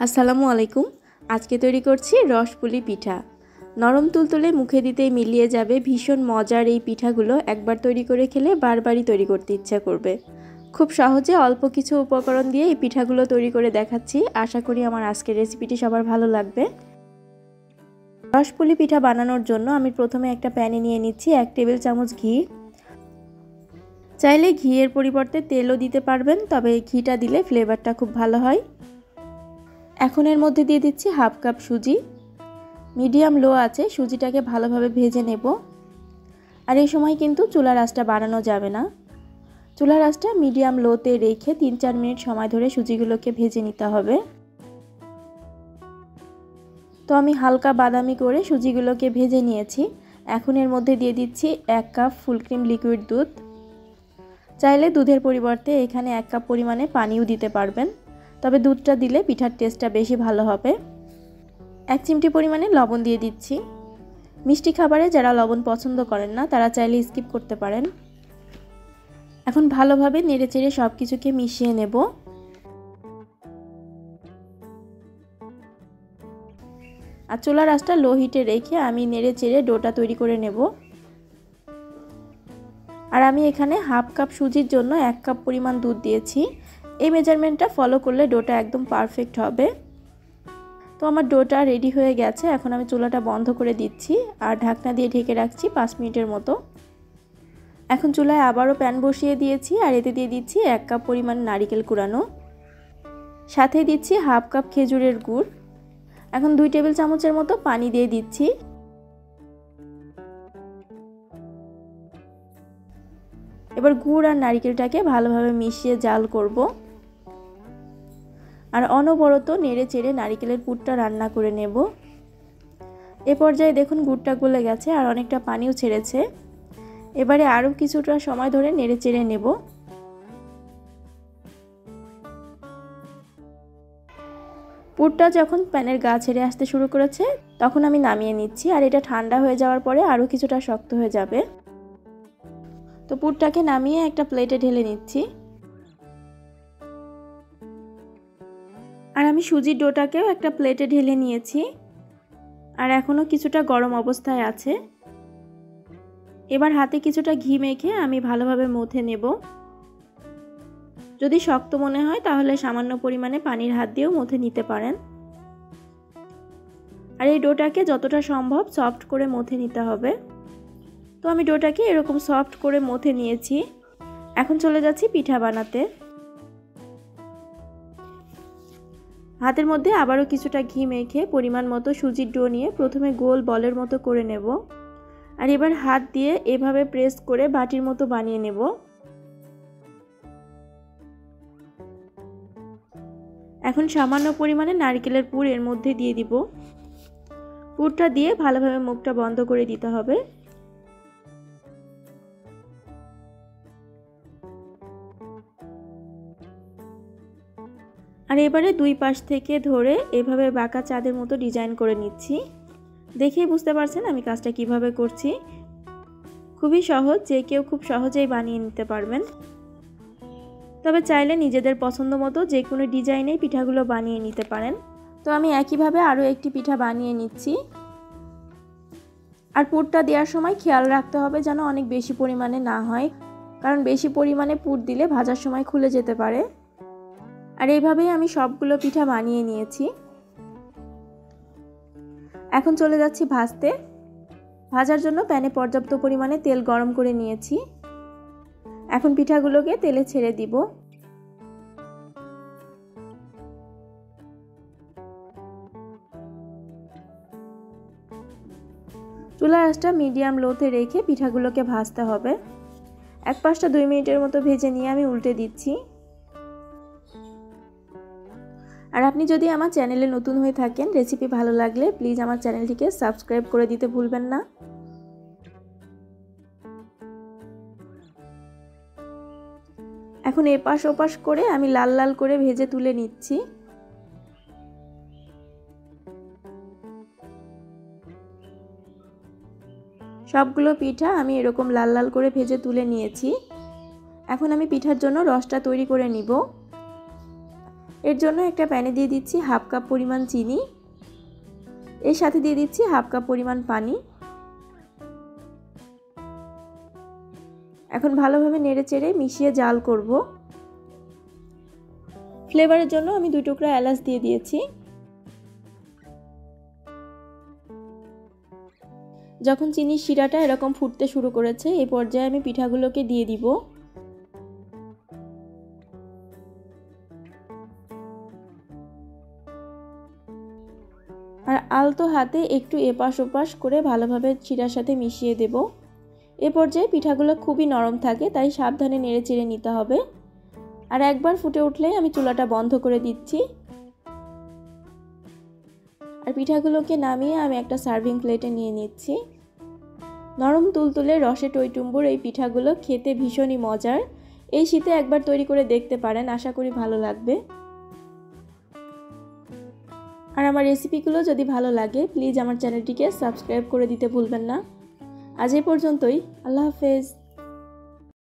আসসালামু আলাইকুম। আজকে তৈরি করছি রসপুলি পিঠা। নরম তুলতুলে মুখে দিতেই মিলিয়ে যাবে ভীষণ মজার এই পিঠাগুলো একবার তৈরি করে খেলে বারবারই তৈরি করতে ইচ্ছা করবে। খুব সহজে অল্প কিছু উপকরণ দিয়ে এই পিঠাগুলো তৈরি করে দেখাচ্ছি। আশা করি আমার আজকের রেসিপিটি সবার ভালো লাগবে। রসপুলি পিঠা বানানোর জন্য আমি প্রথমে একটা প্যানে নিয়ে নিচ্ছি 1 টেবিল চামচ ঘি। চাইলে ঘিয়ের পরিবর্তে তেলও দিতে পারবেন, তবে ঘিটা দিলে ফ্লেভারটা খুব ভালো হয়। এখন এর মধ্যে দিয়ে দিচ্ছি হাফ কাপ সুজি। মিডিয়াম লো আছে সুজিটাকে ভালোভাবে ভেজে নেব। আর এই সময় কিন্তু চুলার আঁচটা বাড়ানো যাবে না। চুলার আঁচটা মিডিয়াম লোতে রেখে 3-4 মিনিট সময় ধরে সুজিগুলোকে ভেজে নিতে হবে। তো আমি হালকা বাদামি করে সুজিগুলোকে ভেজে নিয়েছি। এখন এর মধ্যে দিয়ে দিচ্ছি 1 কাপ ফুল ক্রিম লিকুইড দুধ। চাইলে দুধের পরিবর্তে এখানে 1 কাপ পরিমাণে পানিও দিতে পারবেন, তবে দুধটা দিলে পিঠার টেস্টটা বেশি ভালো হবে। 1 চিমটি পরিমাণে লবণ দিয়ে দিচ্ছি। মিষ্টি খাবারে যারা লবণ পছন্দ করেন না তারা চাইলে স্কিপ করতে পারেন। এখন ভালোভাবে নেড়েচেড়ে সব কিছুকে মিশিয়ে নেব। আর চুলার আঁচটা লো হিটে রেখে আমি নেড়েচেড়ে ডোটা তৈরি করে নেব। আর আমি এখানে হাফ কাপ সুজির জন্য 1 কাপ পরিমাণ দুধ দিয়েছি। এই মেজারমেন্টটা ফলো করলে ডোটা একদম পারফেক্ট হবে। তো আমার ডোটা রেডি হয়ে গেছে। এখন আমি চুলাটা বন্ধ করে দিচ্ছি আর ঢাকনা দিয়ে ঢেকে রাখছি 5 মিনিটের মতো। এখন চুলায় আবারও প্যান বসিয়ে দিয়েছি আর এতে দিয়ে দিচ্ছি 1 কাপ পরিমাণ নারকেল কুড়ানো, সাথে দিচ্ছি হাফ কাপ খেজুরের গুড়। এখন 2 টেবিল চামচের মতো পানি দিয়ে দিচ্ছি। এবার গুড় আর নারকেলটাকে ভালোভাবে মিশিয়ে জাল করব। আর অনবরত নেড়ে চেড়ে নারকেলের পুরটা রান্না করে নেব। এ পর্যায়ে দেখুন গুড়টা গলে গেছে আর অনেকটা পানিও ছেড়েছে। এবারে আরও কিছুটা সময় ধরে নেড়ে চেড়ে নেব। পুরটা যখন প্যানের গা ছেড়ে আসতে শুরু করেছে তখন আমি নামিয়ে নিচ্ছি। আর এটা ঠান্ডা হয়ে যাওয়ার পরে আরও কিছুটা শক্ত হয়ে যাবে। তো পুরটাকে নামিয়ে একটা প্লেটে ঢেলে নিচ্ছি। আর আমি সুজির ডোটাকেও একটা প্লেটে ঢেলে নিয়েছি। আর এখনও কিছুটা গরম অবস্থায় আছে। এবার হাতে কিছুটা ঘি মেখে আমি ভালোভাবে মথে নেব। যদি শক্ত মনে হয় তাহলে সামান্য পরিমাণে পানির হাত দিয়েও মথে নিতে পারেন। আর এই ডোটাকে যতটা সম্ভব সফট করে মথে নিতে হবে। তো আমি ডোটাকে এরকম সফট করে মথে নিয়েছি। এখন চলে যাচ্ছি পিঠা বানাতে। হাতের মধ্যে আবারও কিছুটা ঘি মেখে পরিমাণ মতো সুজির ডো নিয়ে প্রথমে গোল বলের মতো করে নেব। আর এবার হাত দিয়ে এভাবে প্রেস করে বাটির মতো বানিয়ে নেব। এখন সামান্য পরিমাণে নারকেলের পুর এর মধ্যে দিয়ে দিব। পুরটা দিয়ে ভালোভাবে মুখটা বন্ধ করে দিতে হবে। আর এবারে দুই পাশ থেকে ধরে এভাবে বাঁকা চাঁদের মতো ডিজাইন করে নিচ্ছি। দেখেই বুঝতে পারছেন আমি কাজটা কিভাবে করছি। খুবই সহজ, যে কেউ খুব সহজেই বানিয়ে নিতে পারবেন। তবে চাইলে নিজেদের পছন্দ মতো যে কোনো ডিজাইনেই পিঠাগুলো বানিয়ে নিতে পারেন। তো আমি একইভাবে আরও একটি পিঠা বানিয়ে নিচ্ছি। আর পুরটা দেওয়ার সময় খেয়াল রাখতে হবে যেন অনেক বেশি পরিমাণে না হয়, কারণ বেশি পরিমাণে পুর দিলে ভাজার সময় খুলে যেতে পারে। আর এইভাবেই আমি সবগুলো পিঠা বানিয়ে নিয়েছি। এখন চলে যাচ্ছি ভাজতে। ভাজার জন্য প্যানে পর্যাপ্ত পরিমাণে তেল গরম করে নিয়েছি। এখন পিঠাগুলোকে তেলে ছেড়ে দিব। চুলার আঁচটা মিডিয়াম লোতে রেখে পিঠাগুলোকে ভাজতে হবে। এক পাশটা 2 মিনিটের মতো ভেজে নিয়ে আমি উল্টে দিচ্ছি। আর আপনি যদি আমার চ্যানেলে নতুন হয়ে থাকেন, রেসিপি ভালো লাগলে প্লিজ আমার চ্যানেলটিকে সাবস্ক্রাইব করে দিতে ভুলবেন না। এখন এপাশ ওপাশ করে আমি লাল লাল করে ভেজে তুলে নিচ্ছি। সবগুলো পিঠা আমি এরকম লাল লাল করে ভেজে তুলে নিয়েছি। এখন আমি পিঠার জন্য রসটা তৈরি করে নিব। এর জন্য একটা প্যানে দিয়ে দিচ্ছি হাফ কাপ পরিমাণ চিনি, এর সাথে দিয়ে দিচ্ছি হাফ কাপ পরিমাণ পানি। এখন ভালোভাবে নেড়েচেড়ে মিশিয়ে জাল করব। ফ্লেভারের জন্য আমি 2 টুকরা এলাচ দিয়ে দিয়েছি। যখন চিনির শিরাটা এরকম ফুটতে শুরু করেছে, এই পর্যায়ে আমি পিঠাগুলোকে দিয়ে দিব। আর আলতো হাতে একটু এপাশ ওপাশ করে ভালোভাবে শিরার সাথে মিশিয়ে দেব। এ পর্যায়ে পিঠাগুলো খুবই নরম থাকে, তাই সাবধানে নেড়েচেড়ে নিতে হবে। আর একবার ফুটে উঠলেই আমি চুলাটা বন্ধ করে দিচ্ছি। আর পিঠাগুলোকে নামিয়ে আমি একটা সার্ভিং প্লেটে নিয়ে নিচ্ছি। নরম তুলতুলে রসে টইটুম্বুর এই পিঠাগুলো খেতে ভীষণই মজার। এই শীতে একবার তৈরি করে দেখতে পারেন, আশা করি ভালো লাগবে। আর আমার রেসিপিগুলো যদি ভালো লাগে প্লিজ আমার চ্যানেলটিকে সাবস্ক্রাইব করে দিতে ভুলবেন না। আজ এই পর্যন্তই, আল্লাহ হাফেজ।